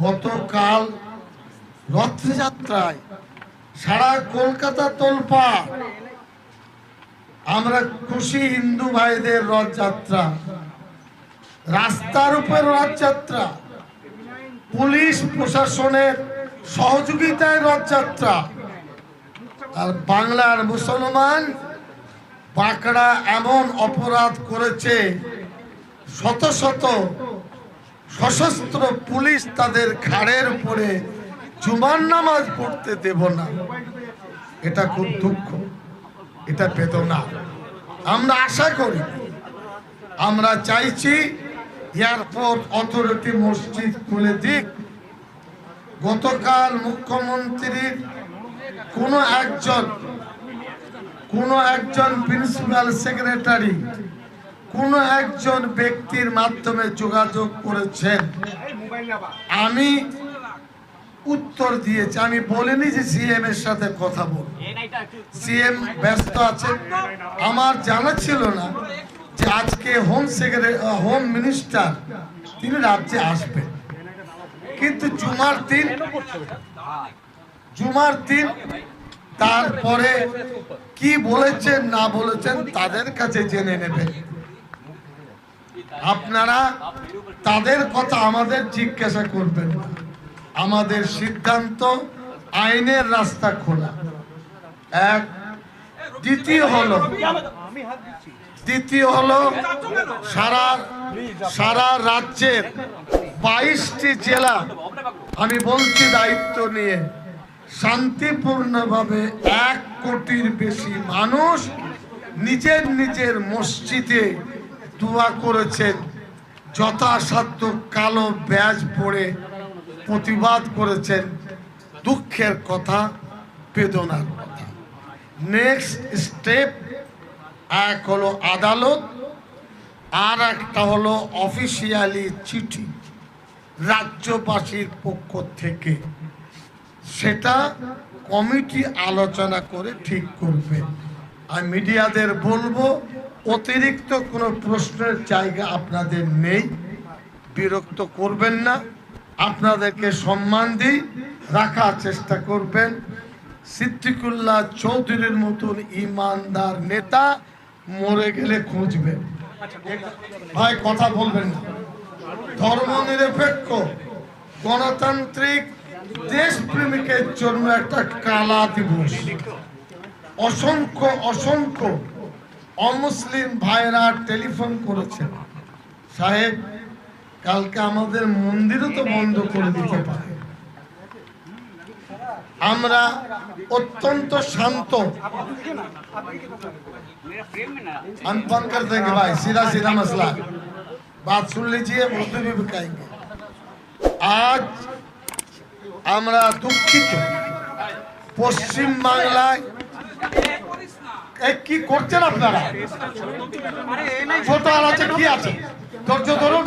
গতকাল রথযাত্রায় সারা কলকাতা তোলপাড়। আমরা খুশি হিন্দু ভাইদের রথযাত্রা, রাস্তার উপর রথযাত্রা, পুলিশ প্রশাসনের সহযোগিতায় রথযাত্রা। আর বাংলার মুসলমান বাঁকড়া এমন অপরাধ করেছে, শত শত সশস্ত্র পুলিশ তাদের ঘাড়ের উপরে জুমার নামাজ পড়তে দেব না। এটা খুব দুঃখ, এটা বেদনা। আমরা আশা করি, আমরা চাইছি এয়ারপোর্ট অথরিটি মসজিদ খুলে দিক। গতকাল মুখ্যমন্ত্রীর কোনো একজন প্রিন্সিপাল সেক্রেটারি কোন একজন ব্যক্তির মাধ্যমে যোগাযোগ করেছেন, আমি উত্তর দিয়েছি। আমি বলিনি যে সিএম এর সাথে কথা বল, সিএম ব্যস্ত আছেন। আমার জানা ছিল না যে আজকে হোম মিনিস্টার তিনি রাজ্যে আসবেন, কিন্তু জুমার দিন তারপরে কি বলেছেন না বলেছেন তাদের কাছে জেনে নেবেন। আপনারা তাদের কথা আমাদের জিজ্ঞাসা করবেন না। আমাদের সিদ্ধান্ত আইনের রাস্তা খোলা। এক, দ্বিতীয় হলো সারা রাজ্যের 22টি জেলা, আমি বলছি দায়িত্ব নিয়ে, শান্তিপূর্ণভাবে 1 কোটির বেশি মানুষ নিজের নিজের মসজিদে দোয়া করেছেন, যথাসাধ্য কালো ব্যাজ পরে প্রতিবাদ করেছেন। দুঃখের কথা, বেদনার কথা। নেক্সট স্টেপ, এক হলো আদালত, আর একটা হলো অফিসিয়ালি চিঠি রাজ্যবাসীর পক্ষ থেকে। সেটা কমিটি আলোচনা করে ঠিক করবে। আর মিডিয়াদের বলবো, অতিরিক্ত কোনো প্রশ্নের জায়গা আপনাদের নেই, বিরক্ত করবেন না। আপনাদেরকে সম্মান দিই, রাখার চেষ্টা করবেন। সিদ্দিকুল্লাহ চৌধুরীর মতন ইমানদার নেতা মরে গেলে খুঁজবেন। ভাই কথা বলবেন না। ধর্মনিরপেক্ষ গণতান্ত্রিক দেশপ্রেমিকের জন্য একটা কালা দিবস। অসংখ্য অমুসলিম ভাইরা টেলিফোন করেছে, সাহেব কালকে আমাদের মন্দিরও তো বন্ধ করে দিতে পারে। আমরা অত্যন্ত শান্ত। हम फोन कर देंगे भाई, सीधा मसला, बात सुन लीजिए, उर्दू भी बताएंगे। आज আমরা দুঃখিত, পশ্চিম বাংলায় কি করছেন আপনারা? ছোট আছে কি আছে, ধৈর্য ধরুন।